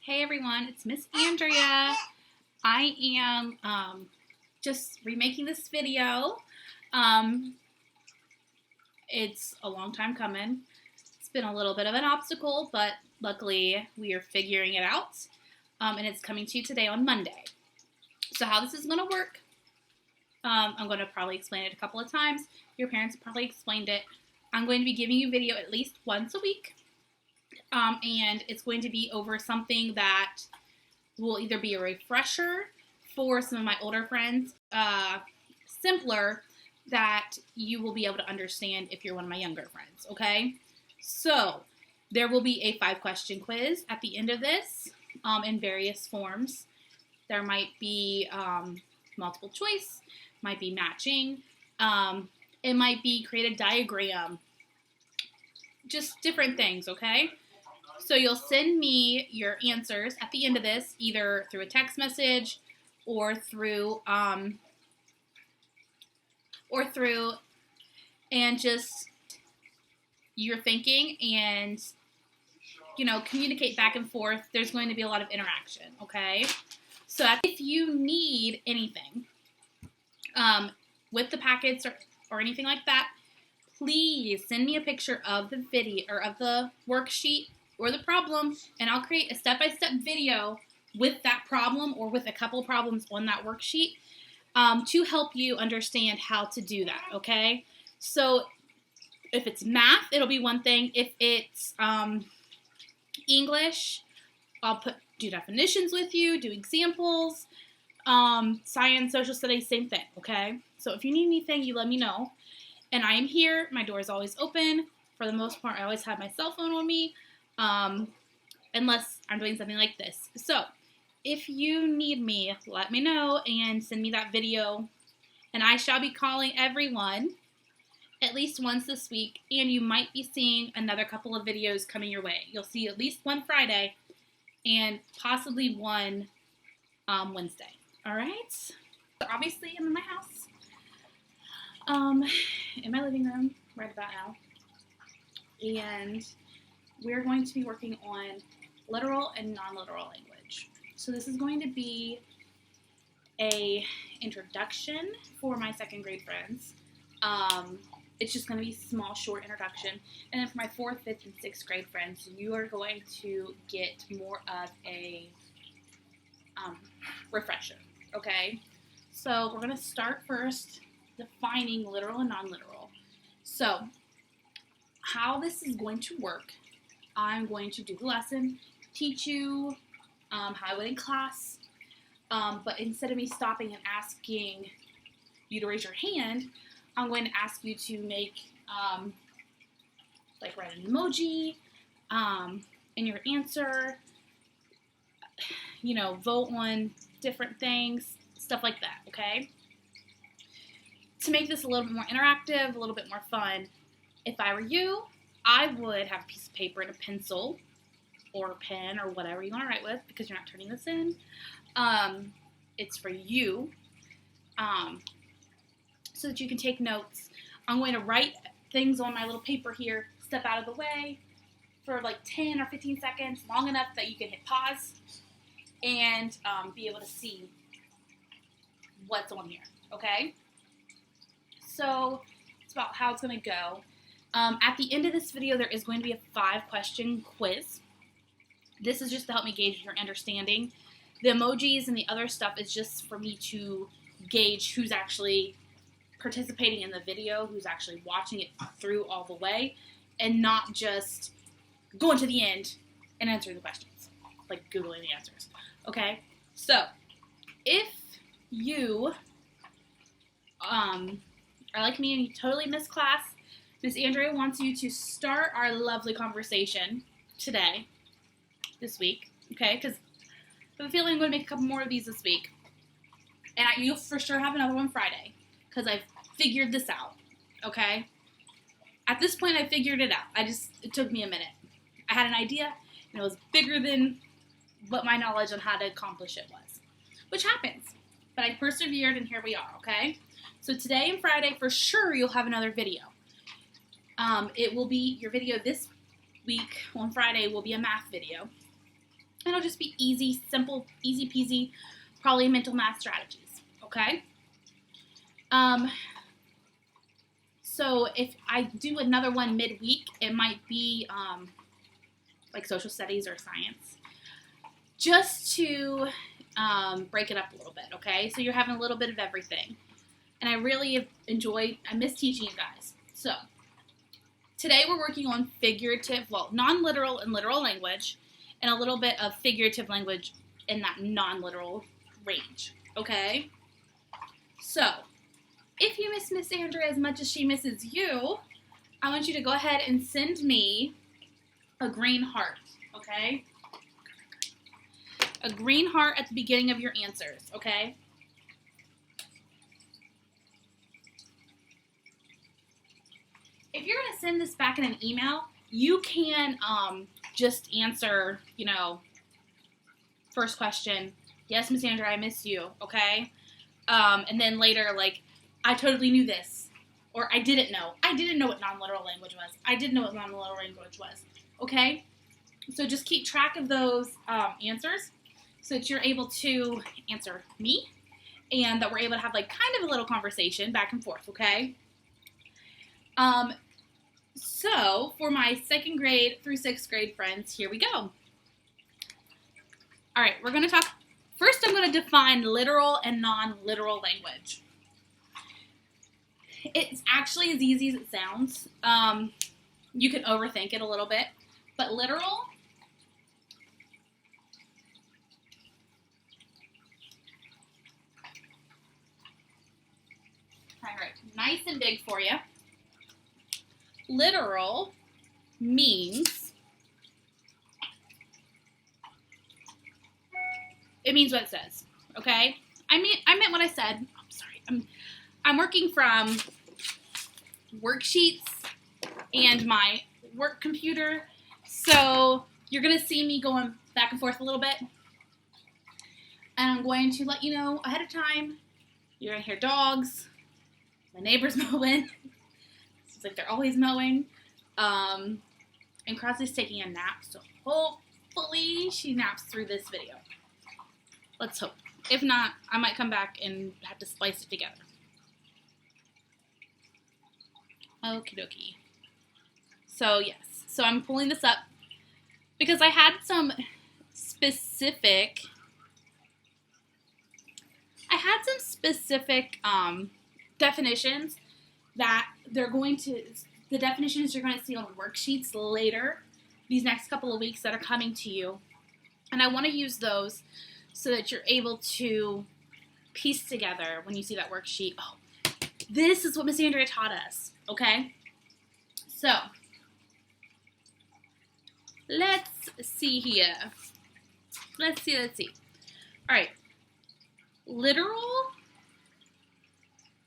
Hey everyone, it's Miss Andrea. I am just remaking this video. It's a long time coming. It's been a little bit of an obstacle, but luckily we are figuring it out. And it's coming to you today on Monday. So how this is going to work, I'm going to probably explain it a couple of times. Your parents probably explained it. I'm going to be giving you video at least once a week. And it's going to be over something that will either be a refresher for some of my older friends, simpler, that you will be able to understand if you're one of my younger friends, okay? So, there will be a 5-question quiz at the end of this, in various forms. There might be multiple choice, might be matching, it might be create a diagram, just different things, okay? So you'll send me your answers at the end of this, either through a text message or through and just your thinking and, communicate back and forth. There's going to be a lot of interaction, okay? So if you need anything with the packets or anything like that, please send me a picture of the video or of the worksheet or the problem, and I'll create a step-by-step video with that problem or with a couple problems on that worksheet to help you understand how to do that, okay? So if it's math, it'll be one thing. If it's English, I'll do definitions with you, do examples. Science, social studies, same thing, okay? So if you need anything, you let me know. And I am here. My door is always open. For the most part, I always have my cell phone on me. Unless I'm doing something like this. So, if you need me, let me know and send me that video. And I shall be calling everyone at least once this week. And you might be seeing another couple of videos coming your way. You'll see at least one Friday and possibly one Wednesday. Alright? So obviously, I'm in my house. In my living room right about now. And we're going to be working on literal and non-literal language. So this is going to be a introduction for my second grade friends. It's just going to be small, short introduction. And then for my 4th, 5th, and 6th grade friends, you are going to get more of a refresher, okay? So we're going to start first defining literal and non-literal. So how this is going to work, I'm going to do the lesson, teach you how I would in class, but instead of me stopping and asking you to raise your hand, I'm going to ask you to make, write an emoji in your answer, vote on different things, stuff like that, okay? To make this a little bit more interactive, a little bit more fun, if I were you, I would have a piece of paper and a pencil or a pen or whatever you want to write with because you're not turning this in. It's for you so that you can take notes. I'm going to write things on my little paper here, step out of the way for like 10 or 15 seconds, long enough that you can hit pause and be able to see what's on here, okay? So it's about how it's going to go. At the end of this video, there is going to be a 5-question quiz. This is just to help me gauge your understanding. The emojis and the other stuff is just for me to gauge who's actually participating in the video, who's actually watching it through all the way, and not just going to the end and answering the questions, like Googling the answers. Okay? So, if you are like me and you totally missed class, Miss Andrea wants you to start our lovely conversation today, this week, okay? Because I have a feeling I'm going to make a couple more of these this week. And you'll for sure have another one Friday, because I've figured this out, okay? At this point, I figured it out. It took me a minute. I had an idea, and it was bigger than what my knowledge on how to accomplish it was, which happens. But I persevered, and here we are, okay? So today and Friday, for sure, you'll have another video. It will be, your video this week on Friday will be a math video. And it'll just be easy, simple, easy peasy, probably mental math strategies, okay? So if I do another one midweek, it might be like social studies or science, just to break it up a little bit, okay? So you're having a little bit of everything. And I really I miss teaching you guys. So today we're working on figurative, non-literal and literal language, and a little bit of figurative language in that non-literal range, okay? So if you miss Miss Andrea as much as she misses you, I want you to go ahead and send me a green heart, okay? A green heart at the beginning of your answers, okay? If you're going to send this back in an email, you can just answer, first question, yes, Miss Andrea, I miss you, okay? And then later, like, I totally knew this, or I didn't know. I didn't know what non-literal language was. I didn't know what non-literal language was, okay? So just keep track of those answers so that you're able to answer me and that we're able to have, like, kind of a little conversation back and forth, okay? So for my 2nd grade through 6th grade friends, here we go. All right, we're going to talk. First, I'm going to define literal and non-literal language. It's actually as easy as it sounds. You can overthink it a little bit, but literal, all right, nice and big for you. Literal means, it means what it says, okay? I meant what I said. I'm sorry. I'm working from worksheets and my work computer, so you're going to see me going back and forth a little bit. And I'm going to let you know ahead of time. You're going to hear dogs, my neighbor's mowing. It's like they're always mowing. And Crosley's taking a nap, so hopefully she naps through this video. Let's hope. If not, I might come back and have to splice it together. Okie dokie. So yes, so I'm pulling this up because I had some specific definitions that the definitions you're going to see on worksheets later, these next couple of weeks that are coming to you. And I want to use those so that you're able to piece together when you see that worksheet. Oh, this is what Miss Andrea taught us, okay? So, let's see here. Let's see. All right. Literal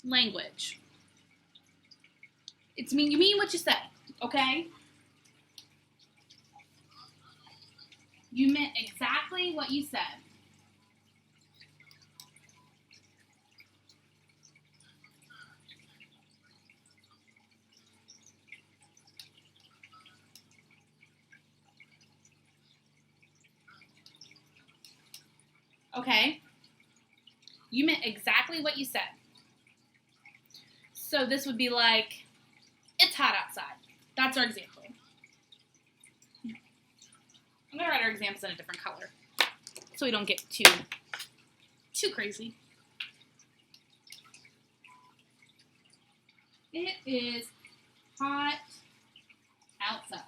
language. You mean what you say, okay? You meant exactly what you said. Okay? You meant exactly what you said. So this would be like, it's hot outside. That's our example. I'm going to write our examples in a different color so we don't get too crazy. It is hot outside.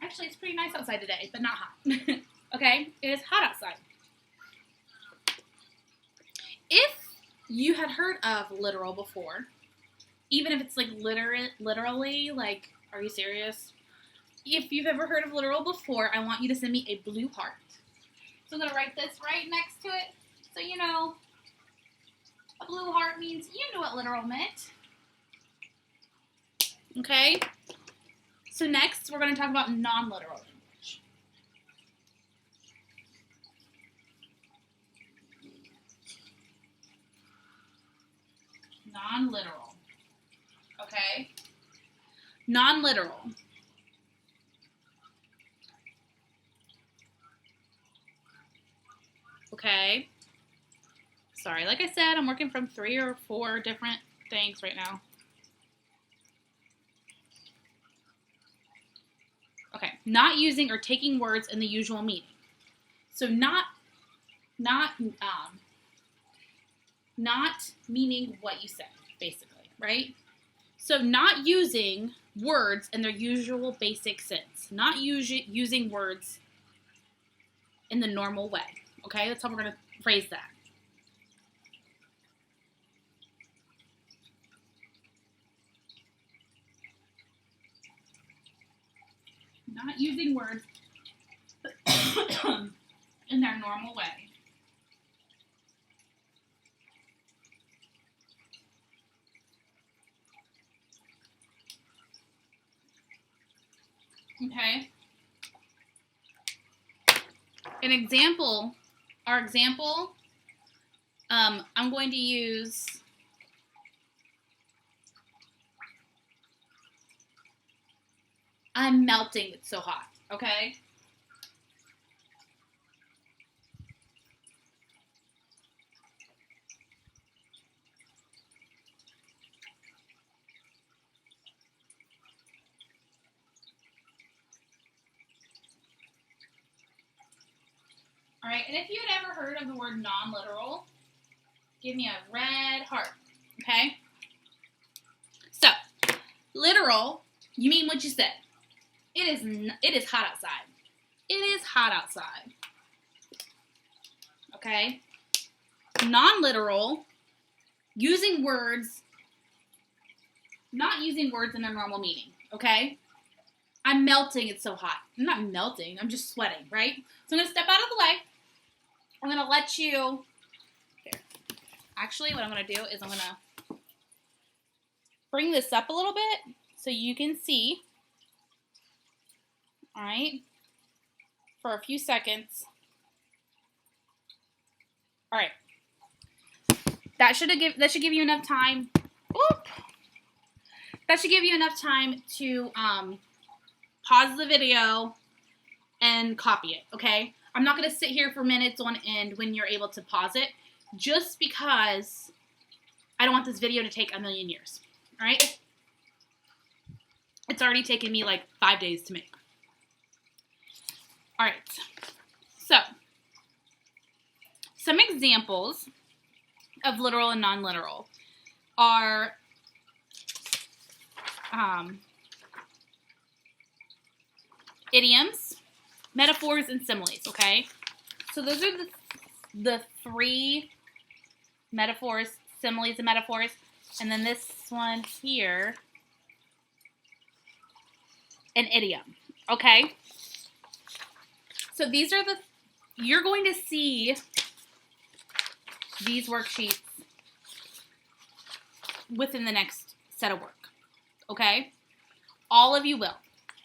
Actually, it's pretty nice outside today, but not hot. Okay? It is hot outside. If you had heard of literal before, even if it's like literally, like, are you serious? If you've ever heard of literal before, I want you to send me a blue heart. So I'm going to write this right next to it so you know. A blue heart means you knew what literal meant. Okay? So next, we're going to talk about non-literal language. Non-literal. Okay? Non-literal okay? Sorry, like I said, I'm working from 3 or 4 different things right now. Okay, not using or taking words in the usual meaning. So not meaning what you said, basically, right? So not using words in their usual basic sense. Not using words in the normal way. Okay, that's how we're going to phrase that. Not using words in their normal way. Okay. Our example, I'm going to use I'm melting, it's so hot, okay? All right, and if you had ever heard of the word non-literal, give me a red heart, okay? So, literal, you mean what you said. It is hot outside. It is hot outside. Okay? Non-literal, using words, not using words in their normal meaning, okay? I'm melting, it's so hot. I'm not melting, I'm just sweating, right? So I'm going to step out of the way. I'm going to let you, here. Actually, what I'm going to do is I'm going to bring this up a little bit so you can see. All right, for a few seconds. All right, that should give you enough time. Whoop. That should give you enough time to pause the video and copy it. Okay, I'm not gonna sit here for minutes on end when you're able to pause it, just because I don't want this video to take a million years. All right, it's already taken me like 5 days to make. All right, so some examples of literal and non-literal are idioms, metaphors, and similes, okay? So those are the 3 metaphors, similes, and metaphors, and then this one here, an idiom, okay? So these are you're going to see these worksheets within the next set of work, okay? All of you will.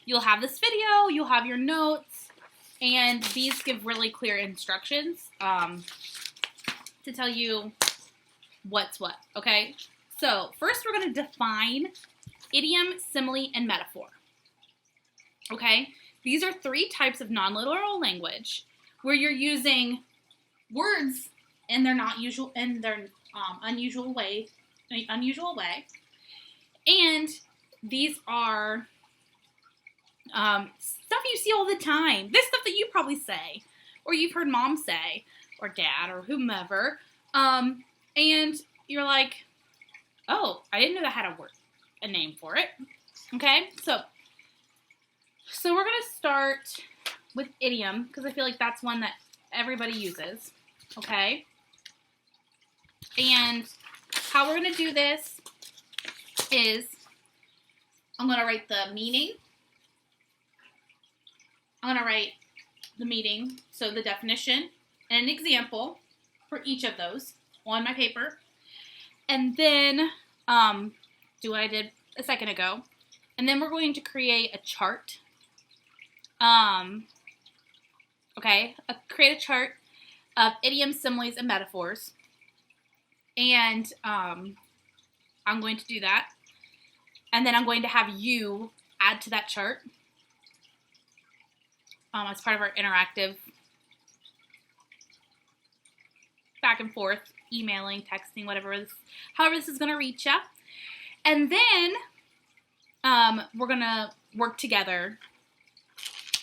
You'll have this video, you'll have your notes, and these give really clear instructions to tell you what's what, okay? So first we're going to define idiom, simile, and metaphor, okay? These are 3 types of non-literal language where you're using words in their unusual way, and these are stuff you see all the time. This stuff that you probably say, or you've heard mom say, or dad, or whomever, and you're like, oh, I didn't know that had a name for it. Okay, so we're going to start with idiom, because I feel like that's one that everybody uses, okay? And how we're going to do this is I'm going to write the meaning. I'm going to write the meaning, so the definition, and an example for each of those on my paper. And then do what I did a second ago. And then we're going to create a chart. Create a chart of idioms, similes, and metaphors. And I'm going to do that. And then I'm going to have you add to that chart as part of our interactive back and forth, emailing, texting, however this is going to reach you. And then we're going to work together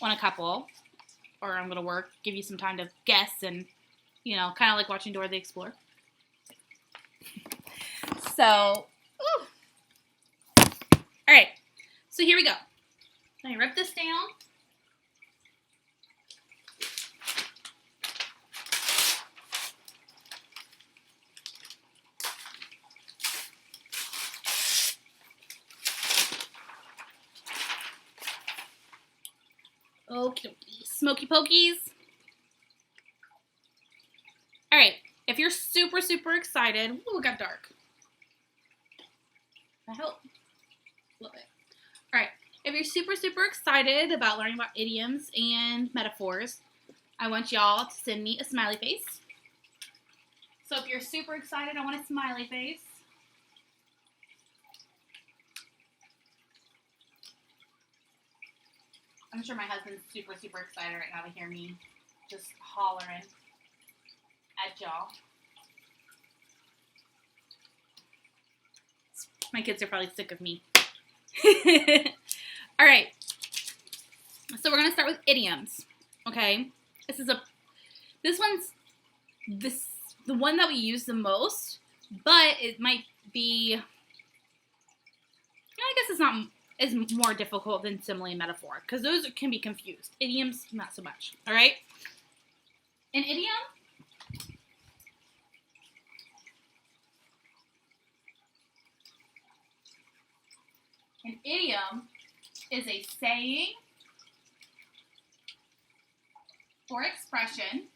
on a couple, or I'm going to give you some time to guess and, kind of like watching Dora the Explorer. So, all right, so here we go. Let me rip this down. Okie dokie. Smoky pokies. All right. If you're super, super excited. Ooh, it got dark. I hope. A little bit. All right. If you're super, super excited about learning about idioms and metaphors, I want y'all to send me a smiley face. So if you're super excited, I want a smiley face. I'm sure my husband's super, super excited right now to hear me just hollering at y'all. My kids are probably sick of me. All right. So we're going to start with idioms. Okay? This one's the one that we use the most, but it might be, I guess it's not is more difficult than simile and metaphor, because those can be confused. Idioms, not so much. All right? An idiom is a saying or expression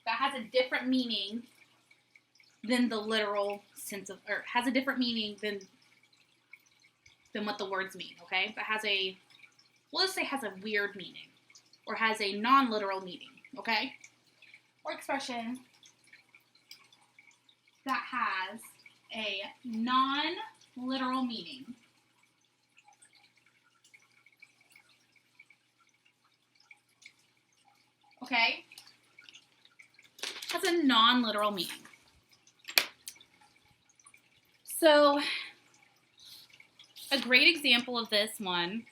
that has a different meaning than the literal sense of, or has a different meaning than what the words mean, okay? That has let's say has a weird meaning, or has a non-literal meaning, okay? Or expression that has a non-literal meaning. Okay? Has a non-literal meaning. So, a great example of this one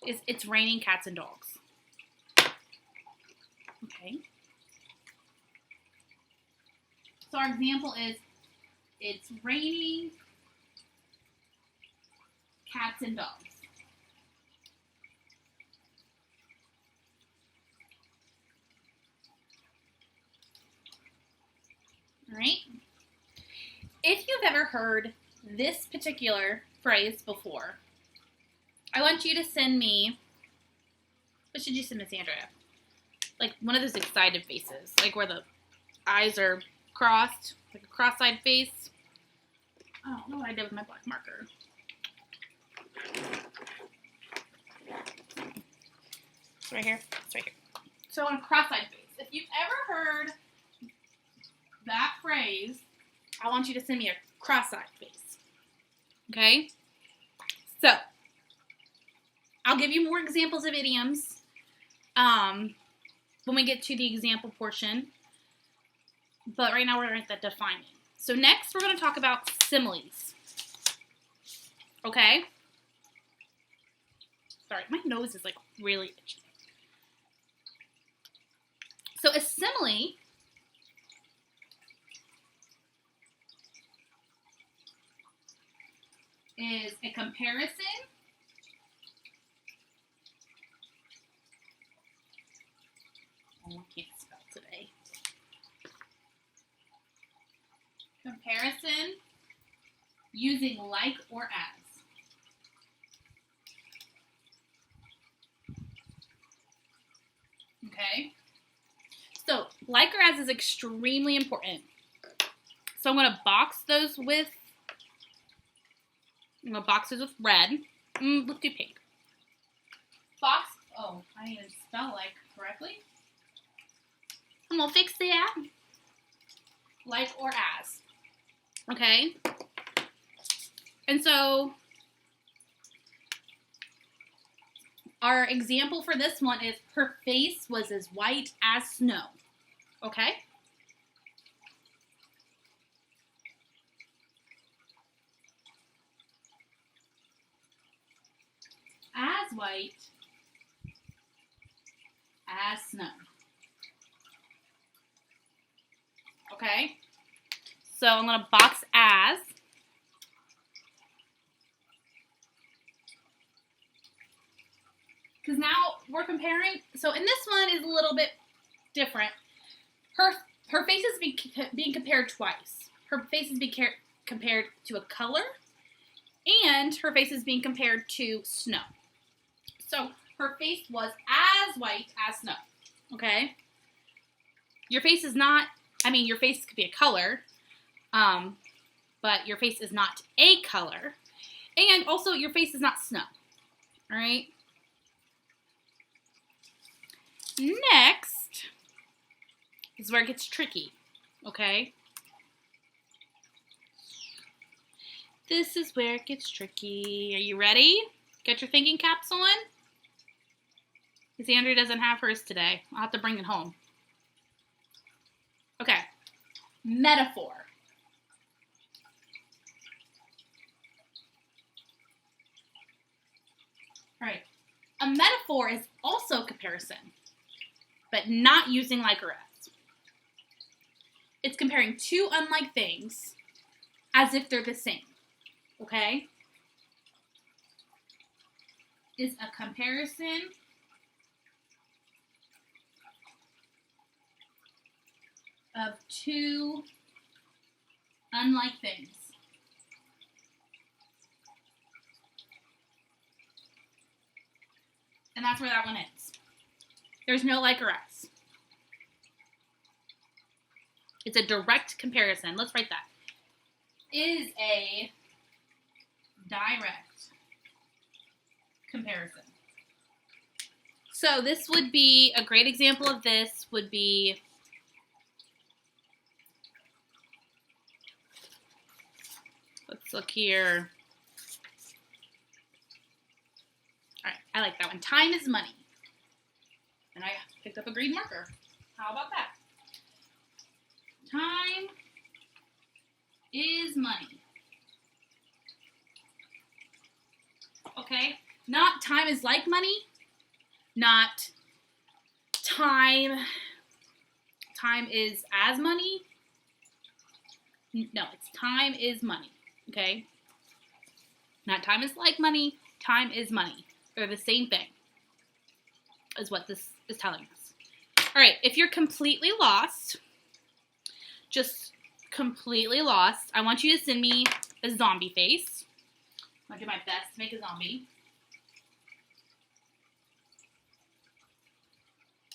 is it's raining cats and dogs. Okay. So our example is it's raining cats and dogs. All right. If you've ever heard this particular phrase before, I want you to send me, what should you send Miss Andrea? Like one of those excited faces, like where the eyes are crossed, like a cross-eyed face. I don't know what I did with my black marker. It's right here. It's right here. So on a cross-eyed face. If you've ever heard that phrase, I want you to send me a cross-eyed face. Okay? So, I'll give you more examples of idioms when we get to the example portion. But right now we're at the defining. So next we're going to talk about similes. Okay? Sorry, my nose is like really itchy. So a simile is a comparison I can't spell today. Comparison using like or as. Okay? So, like or as is extremely important. So I'm going to box those with red. Let's do pink. Box, oh, I didn't even spell like correctly. I'm going to fix that. Like or as. Okay? And so, Our example for this one is her face was as white as snow. Okay? As white as snow. Okay? So I'm going to box as. Because now we're comparing. So in this one is a little bit different. Her face is being compared twice. Her face is being compared to a color, and her face is being compared to snow. So her face was as white as snow. Okay? Your face is not, your face could be a color, but your face is not a color. And also, your face is not snow. All right? Next is where it gets tricky. Okay? This is where it gets tricky. Are you ready? Get your thinking caps on? Because Andrea doesn't have hers today. I'll have to bring it home. Okay. Metaphor. All right. A metaphor is also comparison, but not using like or as. It's comparing two unlike things as if they're the same. Okay? Is a comparison of two unlike things. And that's where that one ends. There's no like or as. It's a direct comparison. Let's write that. Is a direct comparison. So this would be, a great example of this would be, let's look here. All right, I like that one. Time is money. And I picked up a green marker. How about that? Time is money. Okay? Not time is like money. Not time is as money. No, it's time is money. Okay? Not time is like money. Time is money. They're the same thing, is what this is telling us. All right, if you're completely lost, just completely lost, I want you to send me a zombie face. I'm going to do my best to make a zombie.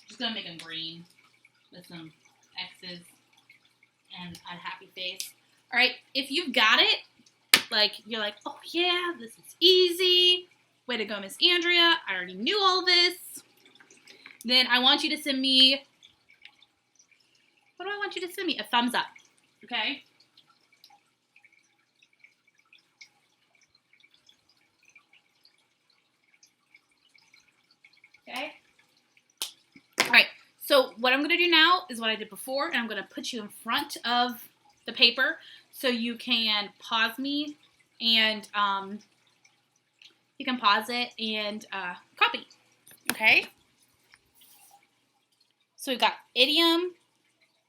I'm just going to make them green with some X's and a happy face. All right, if you've got it, like you're like, oh yeah, this is easy. Way to go, Miss Andrea. I already knew all this. Then I want you to send me, what do I want you to send me? A thumbs up, okay? Okay? All right, so what I'm going to do now is what I did before, and I'm going to put you in front of the paper so you can pause me and you can pause it and copy, okay? So we've got idiom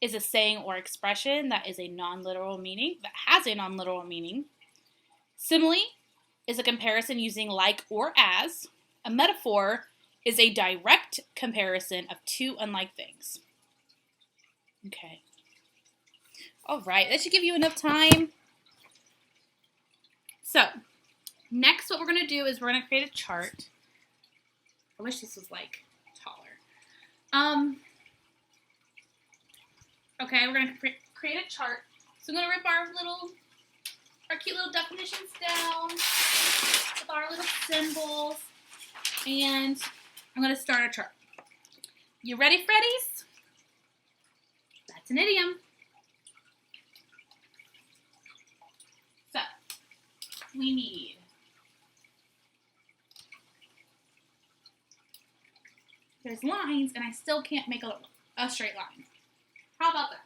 is a saying or expression that is a non-literal meaning, that has a non-literal meaning. Simile is a comparison using like or as. A metaphor is a direct comparison of two unlike things. Okay. All right, that should give you enough time. So, next what we're going to do is we're going to create a chart. I wish this was like taller. Okay, we're going to create a chart. So I'm going to rip our cute little definitions down with our little symbols. And I'm going to start a chart. You ready, Freddies? That's an idiom. So, we need as lines, and I still can't make a straight line. How about that?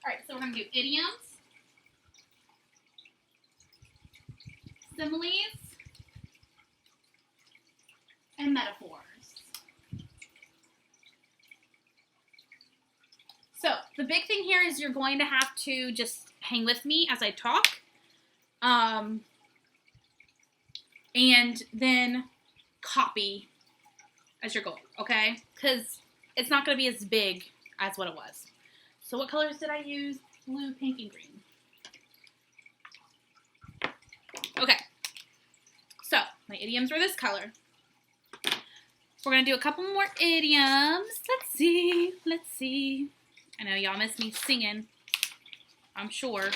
All right, so we're going to do idioms, similes, and metaphors. So the big thing here is you're going to have to just hang with me as I talk. And then copy as you're going, okay? Because it's not going to be as big as what it was. So what colors did I use? Blue, pink, and green. Okay. So my idioms were this color. We're going to do a couple more idioms. Let's see. I know y'all miss me singing, I'm sure.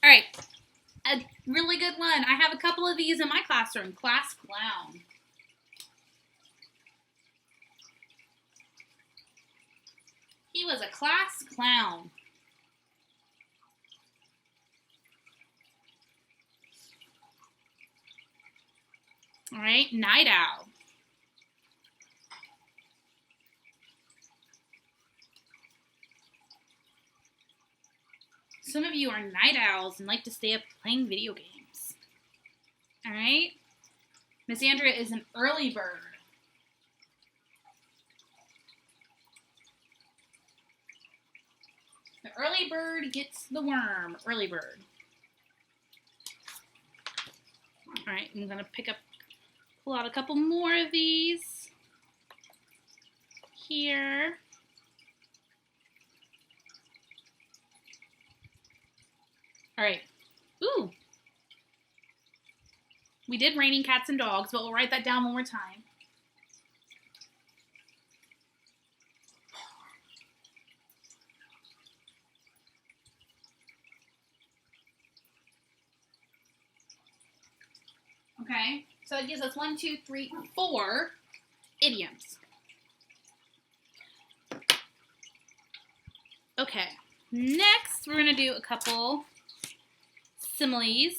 All right. A really good one. I have a couple of these in my classroom. Class clown. He was a class clown. All right, night owl. Some of you are night owls and like to stay up playing video games. All right? Miss Andrea is an early bird. The early bird gets the worm. Early bird. All right, I'm going to pull out a couple more of these here. All right. Ooh. We did raining cats and dogs, but we'll write that down one more time. Okay, so it gives us 1, 2, 3, 4 idioms. Okay, next we're going to do a couple similes.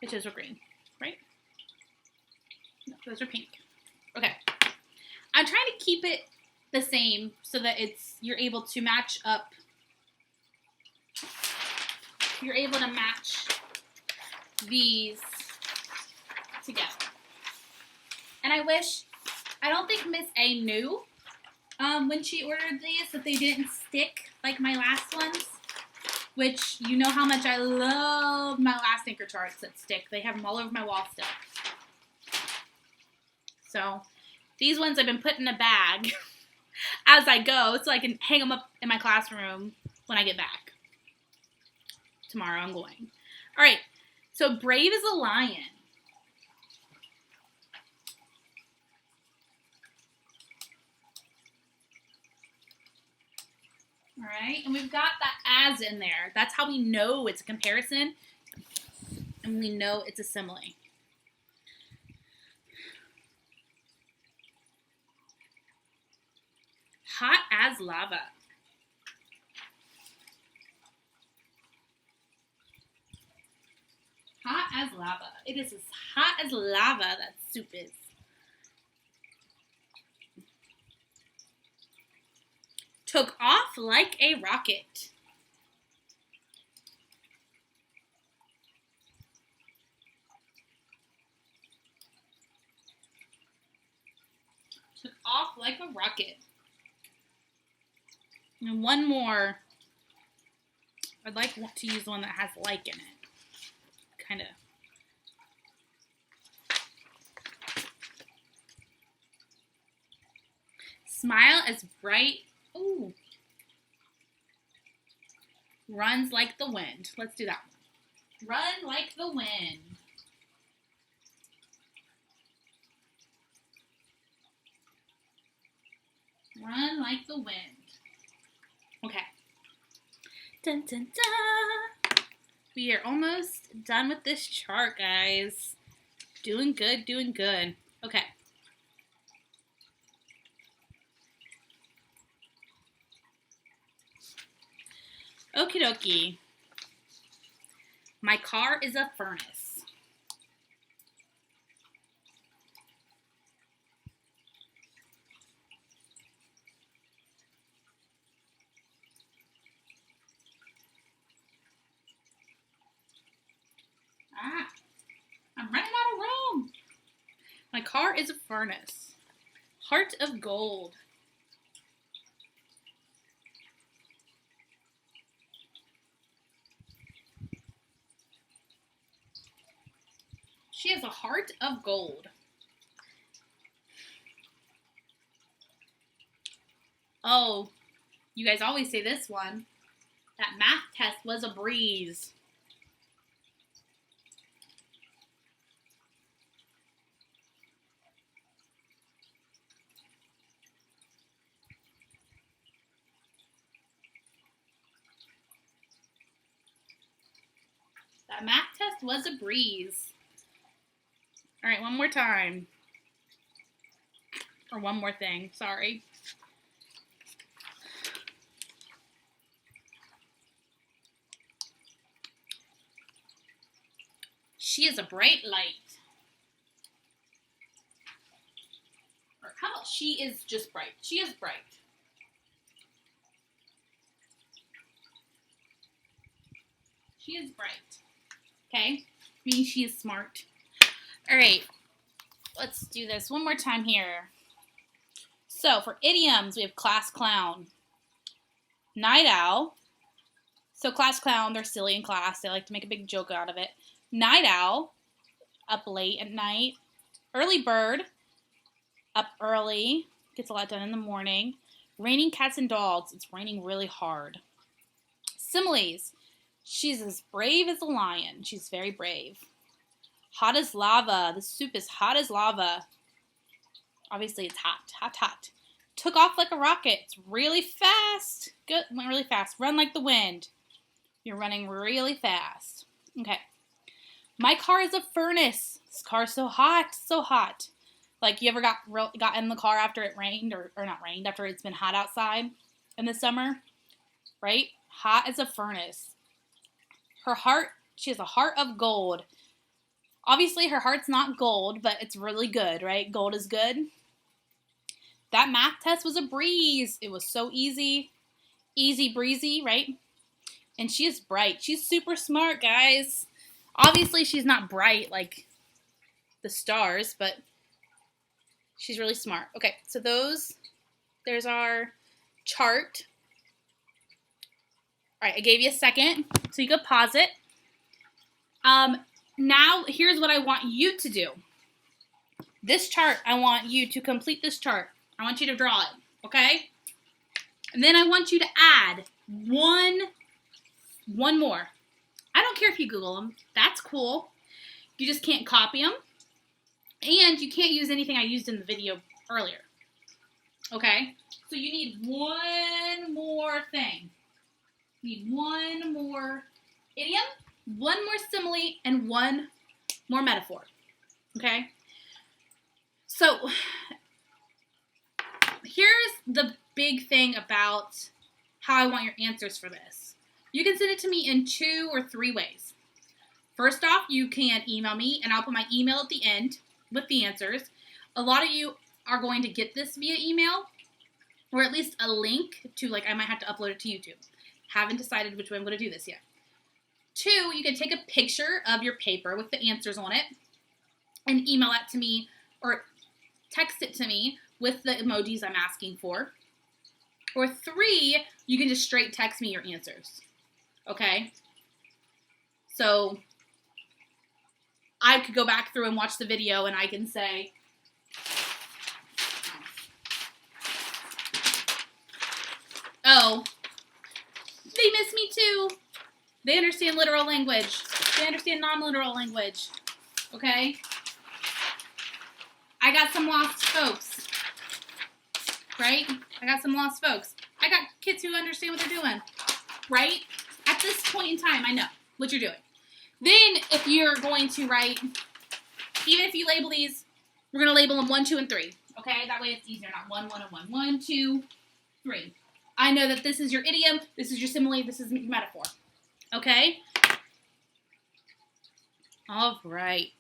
Which those are green, right? No, those are pink. Okay. I'm trying to keep it the same so that you're able to match up. You're able to match these together. And I don't think Miss A knew when she ordered these that they didn't stick like my last ones. Which, you know how much I love my last anchor charts that stick. They have them all over my wall still. So, these ones I've been putting in a bag as I go so I can hang them up in my classroom when I get back. Tomorrow I'm going. All right, so brave as a lion. All right, and we've got that as in there. That's how we know it's a comparison, and we know it's a simile. Hot as lava. Hot as lava. It is as hot as lava, that soup is. Took off like a rocket. Took off like a rocket. And one more. I'd like to use one that has like in it. Kind of. Smile as bright. Ooh. Runs like the wind. Let's do that one. Run like the wind. Run like the wind. Okay. Dun, dun, dun. We are almost done with this chart, guys. Doing good, doing good. Okay. Okie dokie. My car is a furnace. heart is a furnace. Heart of gold. She has a heart of gold. Oh, you guys always say this one. That math test was a breeze. That math test was a breeze. All right, one more time. Or one more thing, sorry. She is a bright light. Or how about she is just bright? She is bright. She is bright. Okay? Means she is smart. All right. Let's do this one more time here. So, for idioms, we have class clown. Night owl. So, class clown, they're silly in class. They like to make a big joke out of it. Night owl, up late at night. Early bird, up early, gets a lot done in the morning. Raining cats and dogs, it's raining really hard. Similes, she's as brave as a lion. She's very brave. Hot as lava, the soup is hot as lava. Obviously it's hot, hot, hot. Took off like a rocket, it's really fast. Good, went really fast. Run like the wind. You're running really fast. Okay. My car is a furnace. This car's so hot, so hot. Like, you ever got in the car after it rained, or not rained, after it's been hot outside in the summer, right? Hot as a furnace. Her heart, she has a heart of gold. Obviously, her heart's not gold, but it's really good, right? Gold is good. That math test was a breeze. It was so easy. Easy breezy, right? And she is bright. She's super smart, guys. Obviously, she's not bright like the stars, but she's really smart. Okay, so there's our chart. All right, I gave you a second, so you could pause it. Now, here's what I want you to do. This chart, I want you to complete this chart. I want you to draw it, okay? And then I want you to add one more. I don't care if you Google them. That's cool. You just can't copy them. And you can't use anything I used in the video earlier. Okay? So you need one more thing. You need one more idiom, one more simile, and one more metaphor. Okay? So here's the big thing about how I want your answers for this. You can send it to me in 2 or 3 ways. First off, you can email me, and I'll put my email at the end with the answers. A lot of you are going to get this via email, or at least a link to, like, I might have to upload it to YouTube. Haven't decided which way I'm going to do this yet. 2, you can take a picture of your paper with the answers on it and email that to me, or text it to me with the emojis I'm asking for. Or 3, you can just straight text me your answers. Okay? So I could go back through and watch the video, and I can say, oh, they miss me too. They understand literal language. They understand non-literal language. Okay? I got some lost folks. Right? I got some lost folks. I got kids who understand what they're doing. Right? At this point in time, I know what you're doing. Then, if you're going to write, even if you label these, we're going to label them 1, 2, and 3. Okay? That way it's easier. Not 1, 1, and 1. 1, 2, 3. I know that this is your idiom, this is your simile, this is your metaphor. Okay? All right.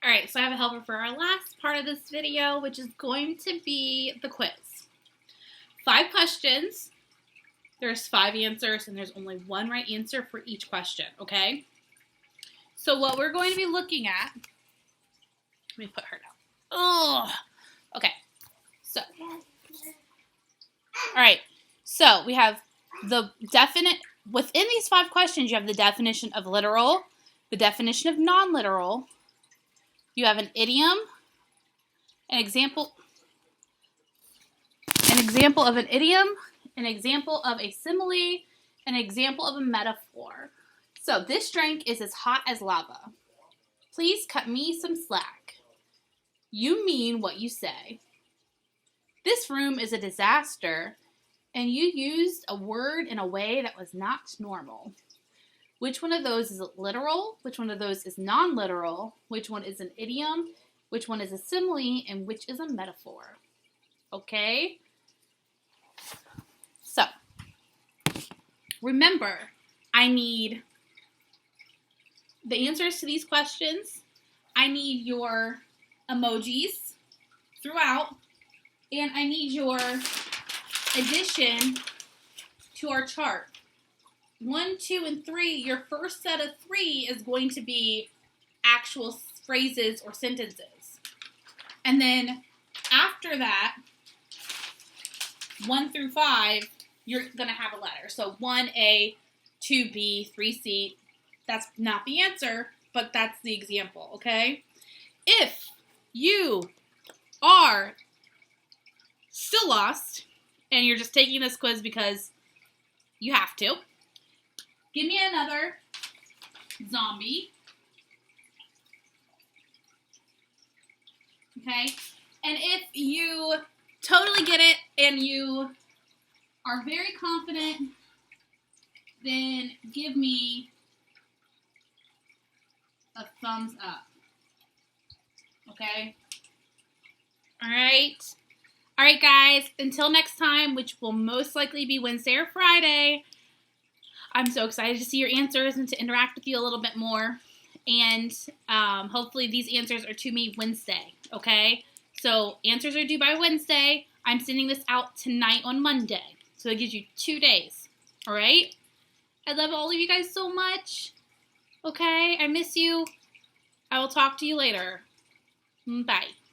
All right, so I have a helper for our last part of this video, which is going to be the quiz. 5 questions. There's 5 answers, and there's only 1 right answer for each question, okay? So what we're going to be looking at Let me put her down. Oh, okay. So, all right. So we have the definite, within these 5 questions, you have the definition of literal, the definition of non-literal. You have an idiom, an example of an idiom, an example of a simile, an example of a metaphor. So this drink is as hot as lava. Please cut me some slack. You mean what you say. This room is a disaster, and you used a word in a way that was not normal. Which one of those is literal? Which one of those is non-literal? Which one is an idiom? Which one is a simile? And which is a metaphor? Okay? So, remember, I need the answers to these questions. I need your emojis throughout. And I need your addition to our chart. 1, 2, and 3, your first set of 3 is going to be actual phrases or sentences. And then after that, 1 through 5, you're going to have a letter. So 1A, 2B, 3C. That's not the answer, but that's the example, okay? If you are still lost and you're just taking this quiz because you have to, give me another zombie. Okay? And if you totally get it and you are very confident, then give me a thumbs up. Okay? Alright? Alright, guys. Until next time, which will most likely be Wednesday or Friday, I'm so excited to see your answers and to interact with you a little bit more. And hopefully these answers are to me Wednesday, okay? So answers are due by Wednesday. I'm sending this out tonight on Monday. So it gives you 2 days, all right? I love all of you guys so much, okay? I miss you. I will talk to you later. Bye.